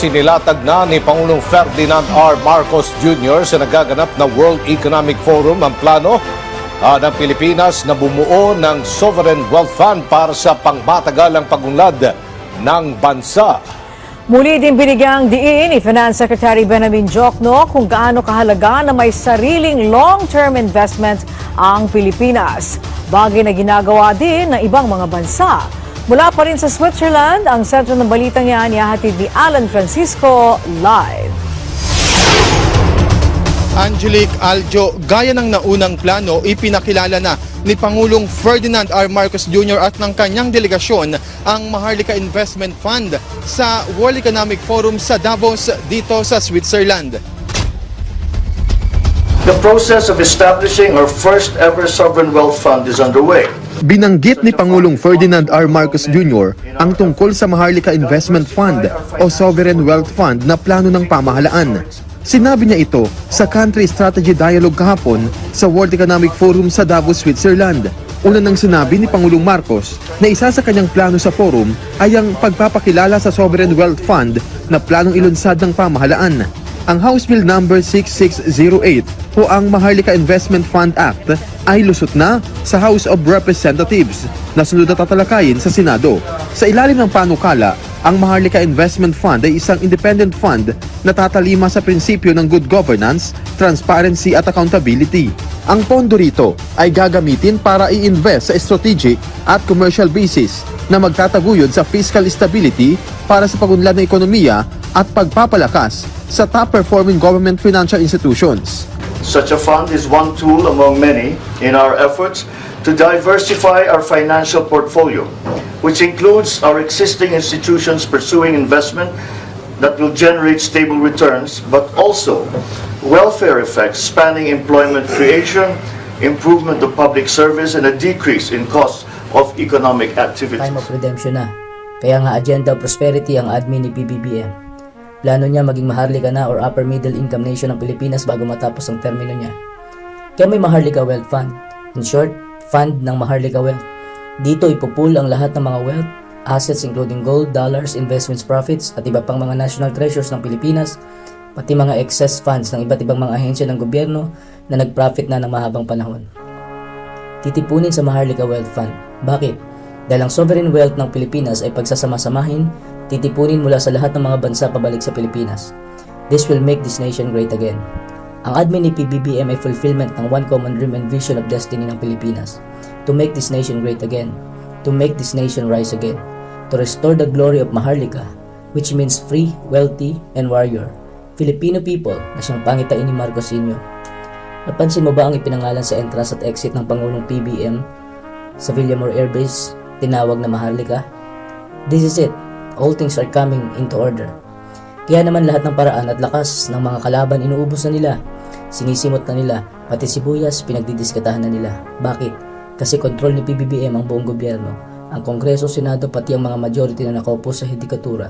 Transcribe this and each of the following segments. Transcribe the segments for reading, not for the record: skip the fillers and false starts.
isinilatag na ni Pangulong Ferdinand R. Marcos Jr. sa nagaganap na World Economic Forum ang plano ng Pilipinas na bumuo ng Sovereign Wealth Fund para sa pangmatagalang pagunlad ng bansa. Muli din binigyang diin ni Finance Secretary Benjamin Jokno kung gaano kahalaga na may sariling long-term investment ang Pilipinas. Bagay na ginagawa din ng ibang mga bansa. Mula pa rin sa Switzerland, ang sentro ng balitang yan ihahatid ni Alan Francisco live. Angelique Aljo, gaya ng naunang plano, ipinakilala na ni Pangulong Ferdinand R. Marcos Jr. at ng kanyang delegasyon ang Maharlika Investment Fund sa World Economic Forum sa Davos dito sa Switzerland. The process of establishing our first ever sovereign wealth fund is underway. Binanggit ni Pangulong Ferdinand R. Marcos Jr. ang tungkol sa Maharlika Investment Fund o Sovereign Wealth Fund na plano ng pamahalaan. Sinabi niya ito sa Country Strategy Dialogue kahapon sa World Economic Forum sa Davos, Switzerland. Una nang sinabi ni Pangulong Marcos na isa sa kanyang plano sa forum ay ang pagpapakilala sa Sovereign Wealth Fund na planong ilunsad ng pamahalaan. Ang House Bill No. 6608 o ang Maharlika Investment Fund Act ay lusot na sa House of Representatives na sunod na tatalakayin sa Senado. Sa ilalim ng panukala, ang Maharlika Investment Fund ay isang independent fund na tatalima sa prinsipyo ng good governance, transparency at accountability. Ang pondo rito ay gagamitin para i-invest sa strategic at commercial basis na magtataguyod sa fiscal stability para sa pagunlad ng ekonomiya at pagpapalakas sa top-performing government financial institutions. Such a fund is one tool among many in our efforts to diversify our financial portfolio, which includes our existing institutions pursuing investment that will generate stable returns, but also welfare effects spanning employment creation, improvement of public service, and a decrease in costs of economic activities. Time of redemption na. Kaya nga agenda of prosperity ang admin ni PBBM. Plano niya maging Maharlika na or upper middle income nation ng Pilipinas bago matapos ang termino niya. Kaya may Maharlika Wealth Fund. In short, fund ng Maharlika Wealth. Dito ipopool ang lahat ng mga wealth, assets including gold, dollars, investments, profits, at iba pang mga national treasures ng Pilipinas, pati mga excess funds ng iba't ibang mga ahensya ng gobyerno na nag-profit na ng mahabang panahon. Titipunin sa Maharlika Wealth Fund. Bakit? Dahil ang sovereign wealth ng Pilipinas ay pagsasama-samahin, titipunin mula sa lahat ng mga bansa pabalik sa Pilipinas. This will make this nation great again. Ang admin ni PBBM ay fulfillment ng one common dream and vision of destiny ng Pilipinas. To make this nation great again. To make this nation rise again. To restore the glory of Maharlika, which means free, wealthy, and warrior. Filipino people na siyang pangitain ni Marcos Sr. Napansin mo ba ang ipinangalan sa entrance at exit ng Pangulong PBM sa Villamor Air Base, tinawag na Maharlika? This is it. All things are coming into order. Kaya naman lahat ng paraan at lakas ng mga kalaban inuubos na nila. Sinisimot na nila, pati sibuyas pinagdidiskatahan na nila. Bakit? Kasi kontrol ni PBBM ang buong gobyerno, ang Kongreso, Senado, pati ang mga majority na nakaupo sa hidikatura,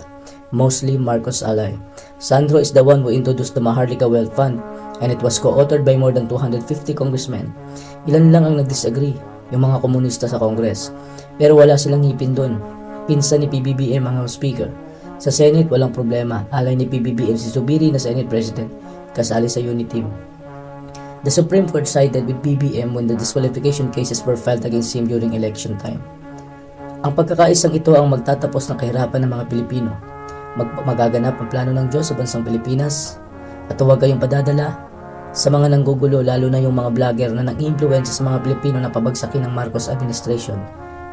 mostly Marcos ally. Sandro is the one who introduced the Maharlika Wealth Fund and it was co-authored by more than 250 congressmen. Ilan lang ang nag-disagree, yung mga komunista sa Congress. Pero wala silang ngipin doon. Pinsan ni PBBM ang House Speaker. Sa Senate, walang problema. Alay ni PBBM si Subiri na Senate President, kasali sa unit team. The Supreme Court sided with PBM when the disqualification cases were filed against him during election time. Ang pagkakaisang ito ang magtatapos ng kahirapan ng mga Pilipino. Magaganap ang plano ng Diyos sa bansang Pilipinas. At huwag kayong padadala sa mga nanggugulo, lalo na yung mga vlogger na nang-influence sa mga Pilipino na pabagsakin ng Marcos administration.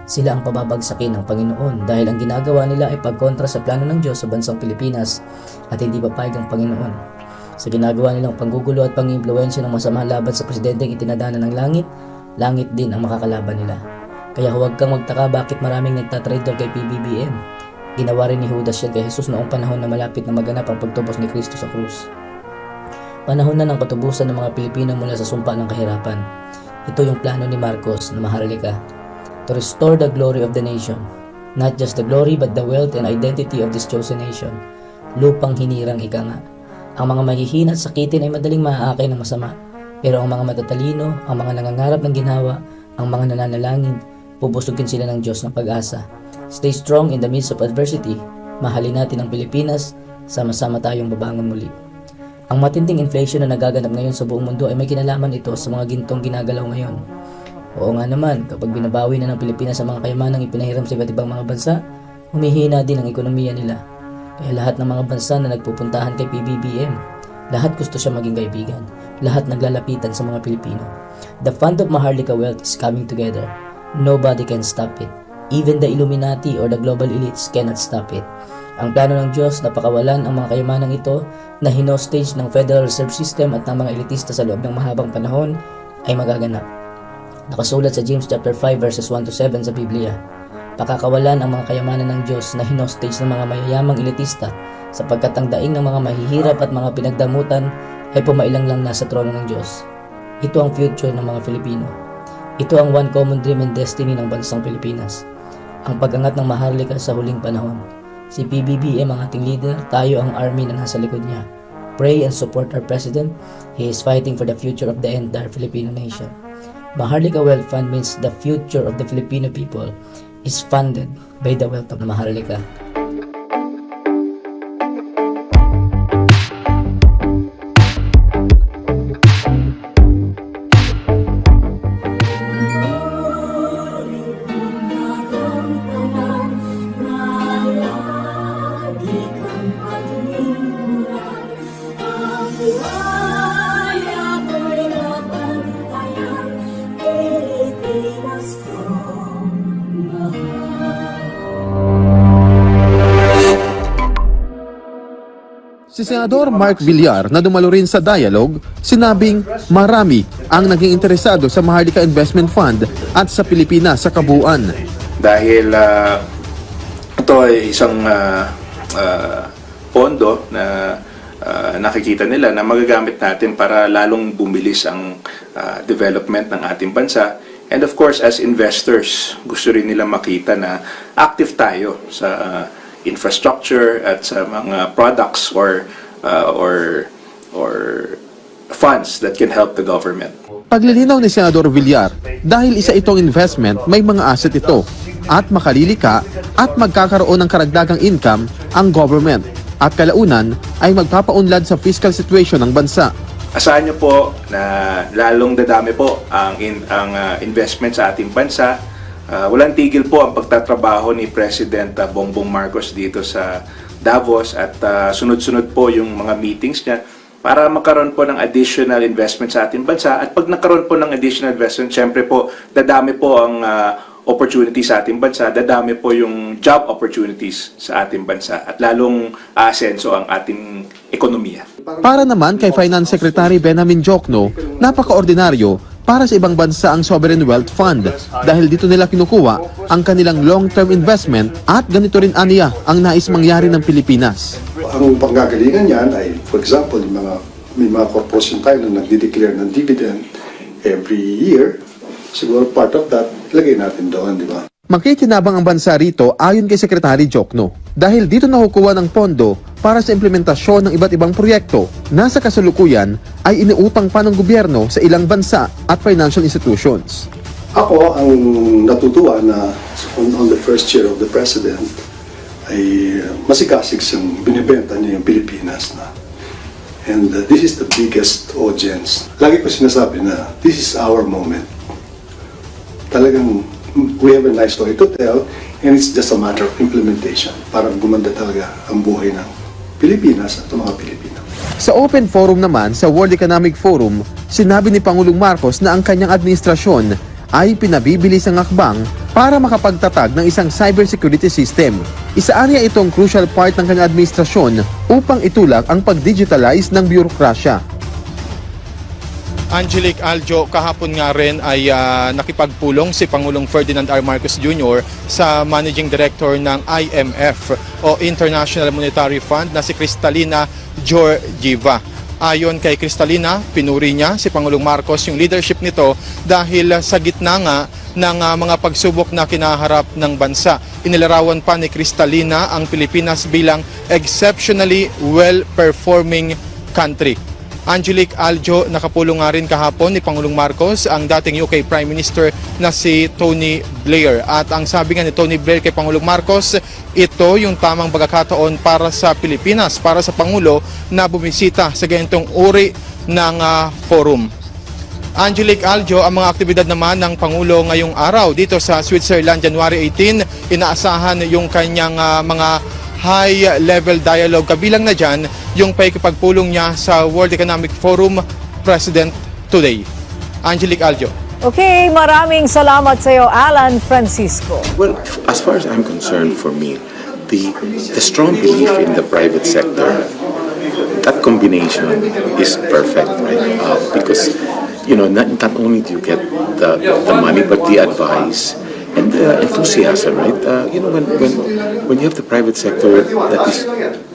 Sila ang pababagsakin ng Panginoon dahil ang ginagawa nila ay pagkontra sa plano ng Diyos sa bansang Pilipinas at hindi papayag ang Panginoon. Sa ginagawa nilang panggugulo at pang-impluwensya ng masama laban sa presidenteng itinadana ng langit, langit din ang makakalaban nila. Kaya huwag kang magtaka bakit maraming nagtatraitor kay PBBM. Ginawa rin ni Judas yan kay Jesus noong panahon na malapit na maganap ang pagtubos ni Kristo sa krus. Panahon na ng katubusan ng mga Pilipino mula sa sumpa ng kahirapan. Ito yung plano ni Marcos na Maharlika. To restore the glory of the nation. Not just the glory but the wealth and identity of this chosen nation. Lupang hinirang ika nga. Ang mga mahihina at sakitin ay madaling maaakay ng masama. Pero ang mga matatalino, ang mga nangangarap ng ginhawa, ang mga nananalangin, pupusugin sila ng Diyos ng pag-asa. Stay strong in the midst of adversity. Mahalin natin ang Pilipinas Sama-sama tayong babangon muli. Ang matinding inflation na nagaganap ngayon sa buong mundo ay may kinalaman ito sa mga gintong ginagalaw ngayon. Oo nga naman, kapag binabawi na ng Pilipinas sa mga kayamanang ipinahiram sa iba't ibang mga bansa, humihina din ang ekonomiya nila. Kaya lahat ng mga bansa na nagpupuntahan kay PBBM, lahat gusto siya maging kaibigan. Lahat naglalapitan sa mga Pilipino. The fund of Maharlika wealth is coming together. Nobody can stop it. Even the Illuminati or the global elites cannot stop it. Ang plano ng Diyos na pakawalan ang mga kayamanang ito na hinostage ng Federal Reserve System at ng mga elitista sa loob ng mahabang panahon ay magaganap. Nakasulat sa James chapter 5 verses 1 to 7 sa Biblia. Pakakawalan ang mga kayamanan ng Diyos na hinostage ng mga mayayamang elitista sapagkat ang daing ng mga mahihirap at mga pinagdamutan ay pumailang lang nasa trono ng Diyos. Ito ang future ng mga Filipino. Ito ang one common dream and destiny ng bansang Pilipinas. Ang pag-angat ng Maharlika sa huling panahon. Si PBBM ang ating leader, tayo ang army na nasa likod niya. Pray and support our president. He is fighting for the future of the entire Filipino nation. Maharlika Wealth Fund means the future of the Filipino people is funded by the wealth of Maharlika. Si Senador Mark Villar na dumalo rin sa dialogue, sinabing marami ang naging interesado sa Maharlika Investment Fund at sa Pilipinas sa kabuuan. Dahil ito ay isang pondo na nakikita nila na magagamit natin para lalong bumilis ang development ng ating bansa. And of course, as investors, gusto rin nila makita na active tayo sa infrastructure at sa mga products or funds that can help the government. Paglilinaw ni Senador Villar, dahil isa itong investment, may mga asset ito at makalilika at magkakaroon ng karagdagang income ang government at kalaunan ay magpapaunlad sa fiscal situation ng bansa. Asahan niyo po na lalong dadami po ang investment sa ating bansa. Walang tigil po ang pagtatrabaho ni President Bongbong Marcos dito sa Davos at sunod-sunod po yung mga meetings niya para magkaroon po ng additional investment sa ating bansa. At pag nagkaroon po ng additional investment, syempre po dadami po ang opportunities sa ating bansa, dadami po yung job opportunities sa ating bansa at lalong aasenso ang ating ekonomiya. Para naman kay Finance Secretary Benjamin Jokno, napaka-ordinaryo para sa ibang bansa ang Sovereign Wealth Fund dahil dito nila kinukuha ang kanilang long-term investment at ganito rin aniya ang nais mangyari ng Pilipinas. Ang panggagalingan niyan ay, for example, may mga corporation tayo na nagde-declare ng dividend every year. Siguro part of that, lagay natin doon, di ba? Makikinabang ang bansa rito ayon kay Secretary Jokno dahil dito nakukuha ng pondo para sa implementasyon ng iba't ibang proyekto na sa kasalukuyan ay iniutang pa ng gobyerno sa ilang bansa at financial institutions. Ako ang natutuwa na on the first year of the president ay masigasig siyang binibenta niya yung Pilipinas na. And this is the biggest audience. Lagi ko sinasabi na this is our moment. Talagang we have a nice story to tell and it's just a matter of implementation para gumanda talaga ang buhay ng Pilipinas at ng mga Pilipino. Sa open forum naman sa World Economic Forum, sinabi ni Pangulong Marcos na ang kanyang administrasyon ay pinabibilis ang hakbang para makapagtatag ng isang cybersecurity system. Isaaniya itong crucial part ng kanyang administrasyon upang itulak ang pag-digitalize ng bureaukrasya. Angelic Aljo, kahapon nga rin ay nakipagpulong si Pangulong Ferdinand R. Marcos Jr. sa Managing Director ng IMF o International Monetary Fund na si Kristalina Georgieva. Ayon kay Kristalina, pinuri niya si Pangulong Marcos yung leadership nito dahil sa gitna nga ng mga pagsubok na kinaharap ng bansa. Inilarawan pa ni Kristalina ang Pilipinas bilang exceptionally well-performing country. Angelique Aljo, nakapulong nga rin kahapon ni Pangulong Marcos ang dating UK Prime Minister na si Tony Blair. At ang sabi nga ni Tony Blair kay Pangulong Marcos, ito yung tamang pagkakataon para sa Pilipinas, para sa Pangulo na bumisita sa ganitong uri ng forum. Angelique Aljo, ang mga aktibidad naman ng Pangulo ngayong araw dito sa Switzerland, January 18, inaasahan yung kanyang mga high-level dialogue. Kabilang na dyan yung pakikipagpulong niya sa World Economic Forum President today. Angelique Aljo. Okay, maraming salamat sa iyo, Alan Francisco. Well, as far as I'm concerned, for me, the strong belief in the private sector, that combination is perfect, right? Because, you know, not only do you get the money, but the advice and the enthusiasm, right? You know, when you have the private sector that is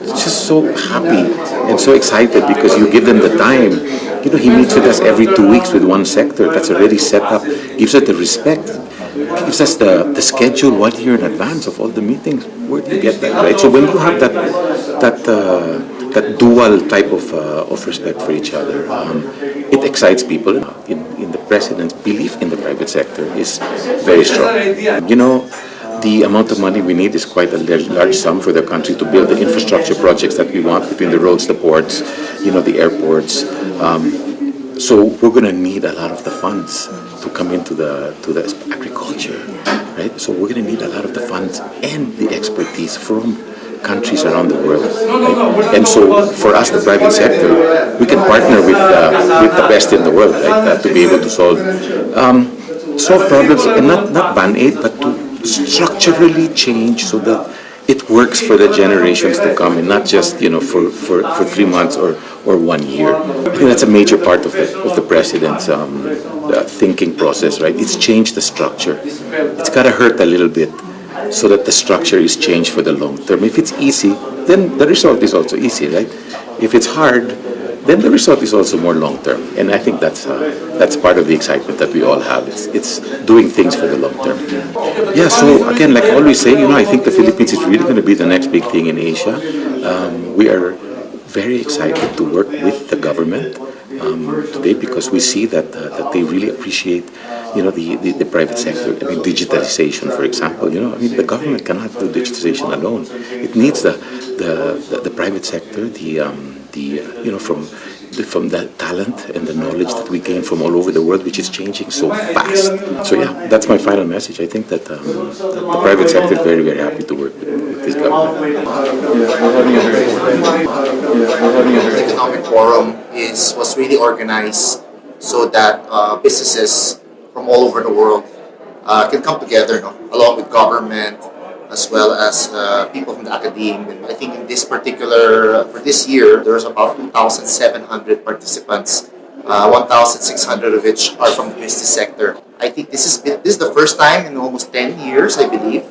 just so happy and so excited because you give them the time. You know, he meets with us every 2 weeks with one sector that's already set up, gives us the respect, gives us the schedule 1 year in advance of all the meetings. Where do you get that, right? So when you have that dual type of respect for each other, it excites people. In the president's belief in the private sector is very strong. You know, the amount of money we need is quite a large sum for the country to build the infrastructure projects that we want between the roads, the ports, you know, the airports. So we're going to need a lot of the funds to come into the agriculture, right? So we're going to need a lot of the funds and the expertise from countries around the world, right? And so for us, the private sector, we can partner with the best in the world, right? To be able to solve problems, and not band-aid, but to structurally change so that it works for the generations to come, and not just, you know, for 3 months or 1 year. I think that's a major part of the president's thinking process, right? It's changed the structure. It's got to hurt a little bit, so that the structure is changed for the long term. If it's easy, then the result is also easy, right? If it's hard, then the result is also more long term. And I think that's part of the excitement that we all have. It's doing things for the long term. Yeah, so again, like I always say, you know, I think the Philippines is really going to be the next big thing in Asia. We are very excited to work with the government today, because we see that they really appreciate, you know, the private sector. I mean, digitalization, for example. You know, I mean, the government cannot do digitalization alone. It needs the private sector, you know, from the talent and the knowledge that we gain from all over the world, which is changing so fast. So yeah, that's my final message. I think that the private sector is very, very happy to work with this government. The economic forum was really organized so that businesses from all over the world can come together, no? Along with government, as well as people from the academia. I think in this particular, for this year, there's about 2,700 participants, 1,600 of which are from the business sector. I think this is the first time in almost 10 years, I believe,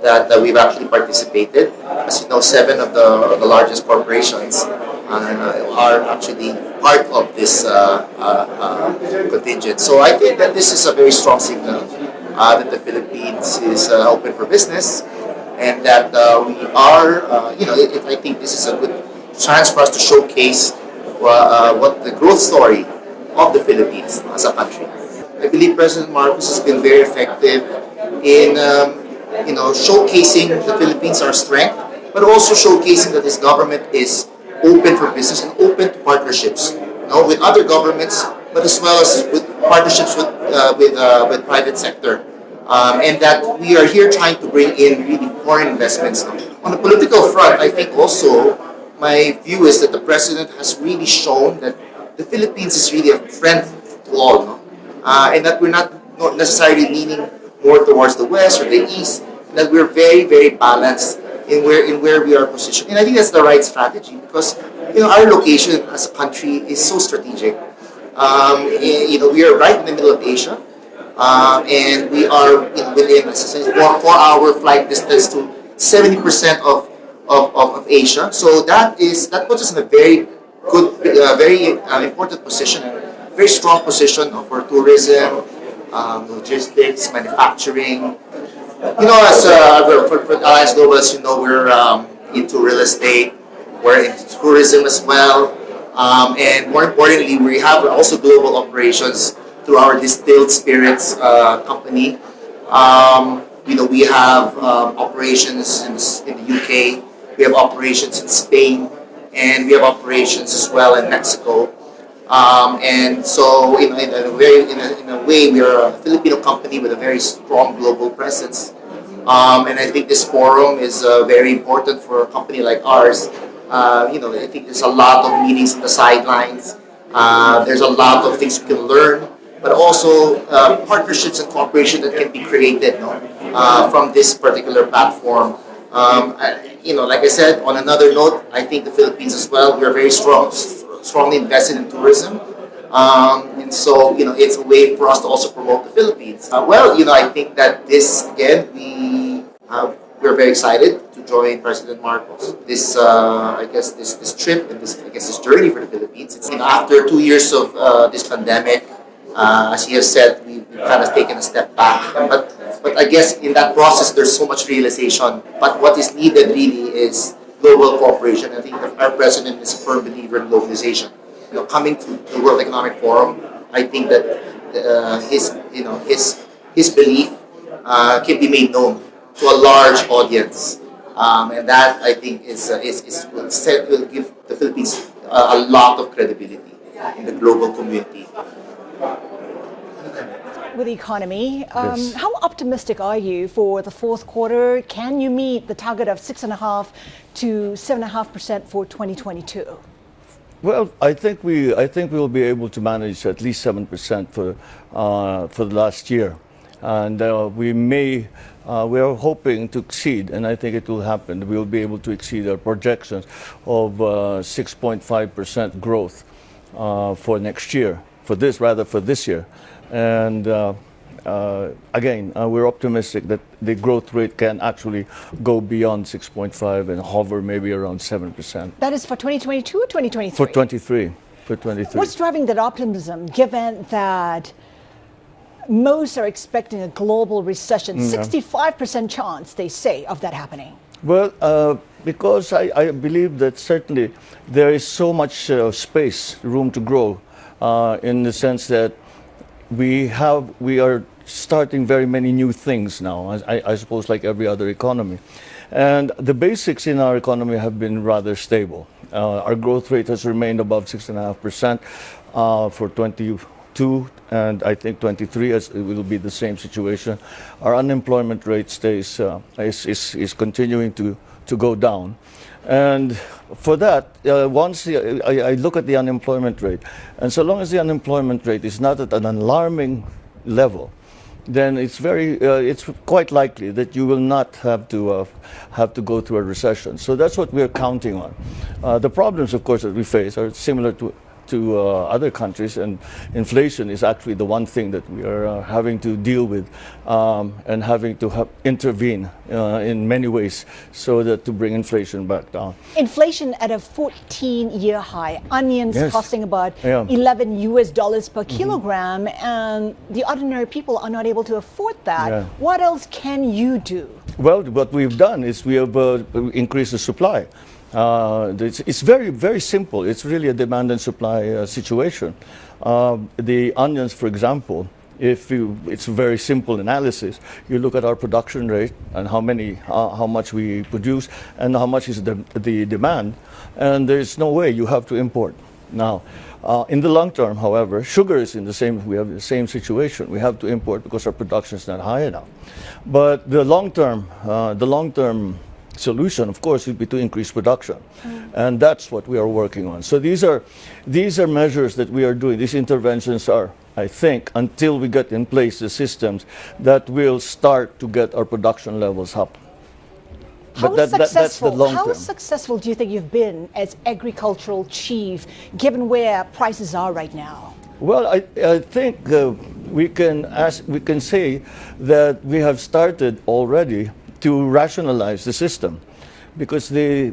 that we've actually participated. As you know, 7 of the largest corporations are actually part of this contingent. So I think that this is a very strong signal that the Philippines is open for business, and that we are, you know, I think this is a good chance for us to showcase what the growth story of the Philippines as a country. I believe President Marcos has been very effective in, you know, showcasing the Philippines, our strength, but also showcasing that this government is open for business and open to partnerships, you know, with other governments, but as well as with partnerships with private sector, and that we are here trying to bring in really foreign investments. On the political front, I think also my view is that the president has really shown that the Philippines is really a friend to all, no? And that we're not necessarily leaning more towards the west or the east, and that we're very, very balanced in where we are positioned. And I think that's the right strategy, because, you know, our location as a country is so strategic. You know, we are right in the middle of Asia, and we are, you know, within a 4-hour flight distance to 70% of Asia. So that puts us in a very good, very important position, very strong position for tourism, logistics, manufacturing. You know, as for Alliance Global, as you know, we're into real estate, we're into tourism as well. And more importantly, we have also global operations through our distilled spirits company. We have operations in the UK, we have operations in Spain, and we have operations as well in Mexico. And so, in a way, we are a Filipino company with a very strong global presence. And I think this forum is very important for a company like ours. I think there's a lot of meetings on the sidelines. There's a lot of things we can learn, but also partnerships and cooperation that can be created from this particular platform. Like I said, on another note, I think the Philippines as well, we're very strongly invested in tourism. And so, it's a way for us to also promote the Philippines. I think that this, again, we're very excited to join President Marcos. This trip and this journey for the Philippines. It's after 2 years of this pandemic, as he has said, we've kind of taken a step back. But I guess in that process, there's so much realization. But what is needed really is global cooperation. I think our president is a firm believer in globalization. Coming to the World Economic Forum, I think that his belief can be made known to a large audience, and that I think will give the Philippines a lot of credibility in the global community. With the economy, how optimistic are you for the fourth quarter? Can you meet the target of 6.5% to 7.5% for 2022? Well, I think we will be able to manage at least 7% for the last year, and we are hoping to exceed, and I think it will happen. We will be able to exceed our projections of 6.5% growth for next year. For this year, and again, we're optimistic that the growth rate can actually go beyond 6.5 and hover maybe around 7%. That is for 2022 or 2023? For 23. What's driving that optimism, given that most are expecting a global recession? 65% chance, they say, of that happening. Well, because I believe that certainly there is so much room to grow, in the sense that we are starting very many new things now, I suppose, like every other economy. And the basics in our economy have been rather stable. Our growth rate has remained above 6.5% for 22, and I think 23 it will be the same situation. Our unemployment rate is continuing to go down. And for that, once I look at the unemployment rate, and so long as the unemployment rate is not at an alarming level, then it's quite likely that you will not have to go through a recession. So that's what we're counting on. The problems, of course, that we face are similar to other countries, and inflation is actually the one thing that we are having to deal with, and having to intervene in many ways so that to bring inflation back down. Inflation at a 14-year high. Onions costing about $11 per kilogram, and the ordinary people are not able to afford that. What else can you do? Well, what we've done is we have increased the supply. It's very, very simple. It's really a demand and supply situation. The onions, for example, it's a very simple analysis. You look at our production rate and how much we produce and how much is the demand, and there's no way you have to import. Now, in the long term, however, sugar is we have the same situation. We have to import because our production is not high enough. But the long term solution, of course, would be to increase production, and that's what we are working on. So these are measures that we are doing. These interventions are, I think, until we get in place the systems that will start to get our production levels up. But that's the long term. How successful do you think you've been as agricultural chief, given where prices are right now? Well, I think we can say that we have started already to rationalize the system, because the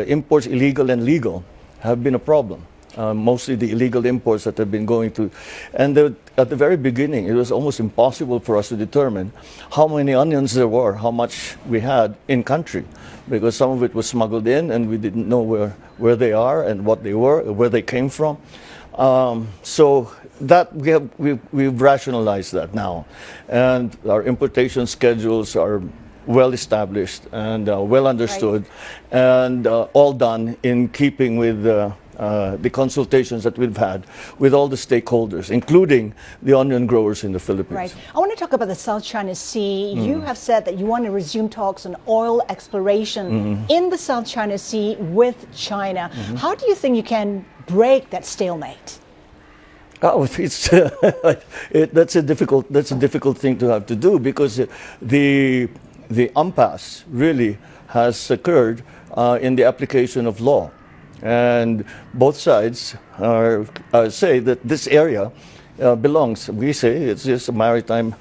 imports, illegal and legal, have been a problem. Mostly the illegal imports that have been going through. And at the very beginning, it was almost impossible for us to determine how many onions there were, how much we had in country, because some of it was smuggled in and we didn't know where they are and what they were, where they came from. So that we've rationalized that now, and our importation schedules are well established and well understood, and all done in keeping with the consultations that we've had with all the stakeholders, including the onion growers in the Philippines. Right. I want to talk about the South China Sea. You have said that you want to resume talks on oil exploration in the South China Sea with China. How do you think you can break that stalemate? Oh, it's that's a difficult thing to have to do, because the impasse really has occurred in the application of law, and both sides say that this area belongs. We say it's just a maritime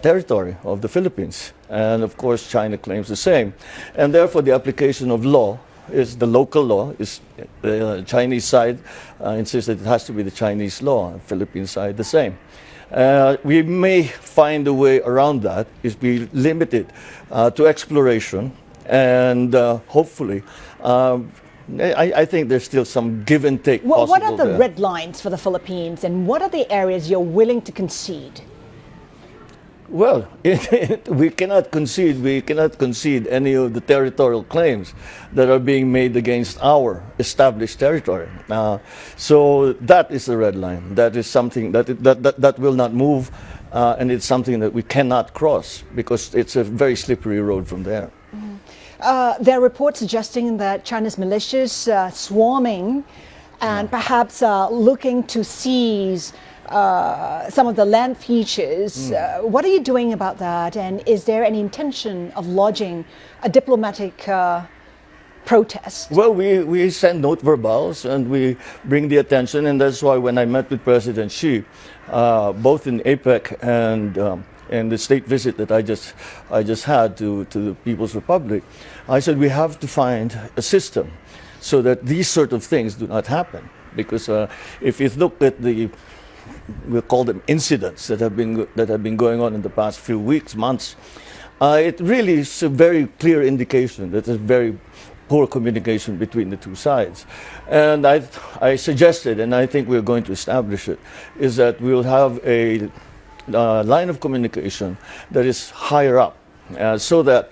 territory of the Philippines, and of course China claims the same, and therefore the application of law is the local law. Is the Chinese side insists that it has to be the Chinese law, the Philippine side the same. We may find a way around that, is be limited to exploration, and hopefully I think there's still some give and take possible. What are the there. red lines for the Philippines, and what are the areas you're willing to concede? Well, we cannot concede. We cannot concede any of the territorial claims that are being made against our established territory. So that is the red line. That is something that will not move, and it's something that we cannot cross, because it's a very slippery road from there. There are reports suggesting that China's militias swarming and perhaps looking to seize some of the land features. What are you doing about that? And is there any intention of lodging a diplomatic protest? Well, we send note verbals and we bring the attention, and that's why when I met with President Xi, both in APEC and the state visit that I just had to the People's Republic, I said we have to find a system so that these sort of things do not happen. Because if you look at we'll call them incidents that have been going on in the past few weeks, months, it really is a very clear indication that there's very poor communication between the two sides. And I suggested, and I think we're going to establish it, is that we'll have a line of communication that is higher up, so that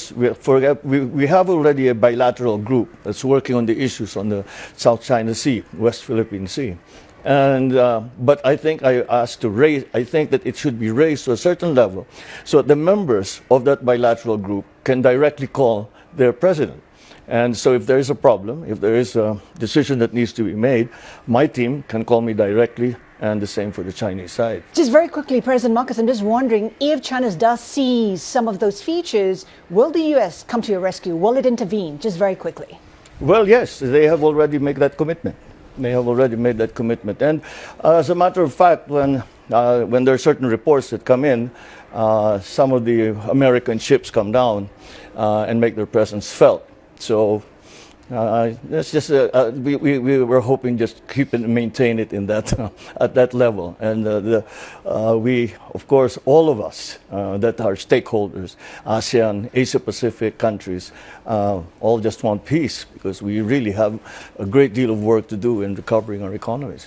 we have already a bilateral group that's working on the issues on the South China Sea, West Philippine Sea. And but I think I think that it should be raised to a certain level, so that the members of that bilateral group can directly call their president. And so if there is a problem, if there is a decision that needs to be made, my team can call me directly, and the same for the Chinese side. Just very quickly, President Marcos, I'm just wondering, if China does seize some of those features, will the U.S. come to your rescue? Will it intervene? Just very quickly. Well, yes, they have already made that commitment. They have already made that commitment. And as a matter of fact, when there are certain reports that come in, some of the American ships come down and make their presence felt. So that's just we were hoping just keep it and maintain it in that at that level. And we, of course, all of us that are stakeholders, ASEAN, Asia Pacific countries, all just want peace, because we really have a great deal of work to do in recovering our economies.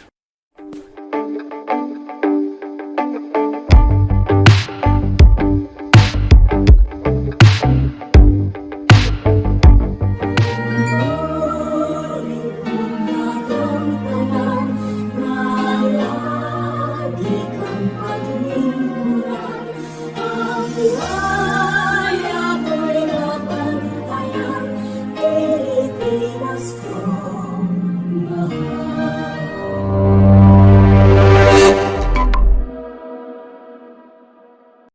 Pilipinas ko.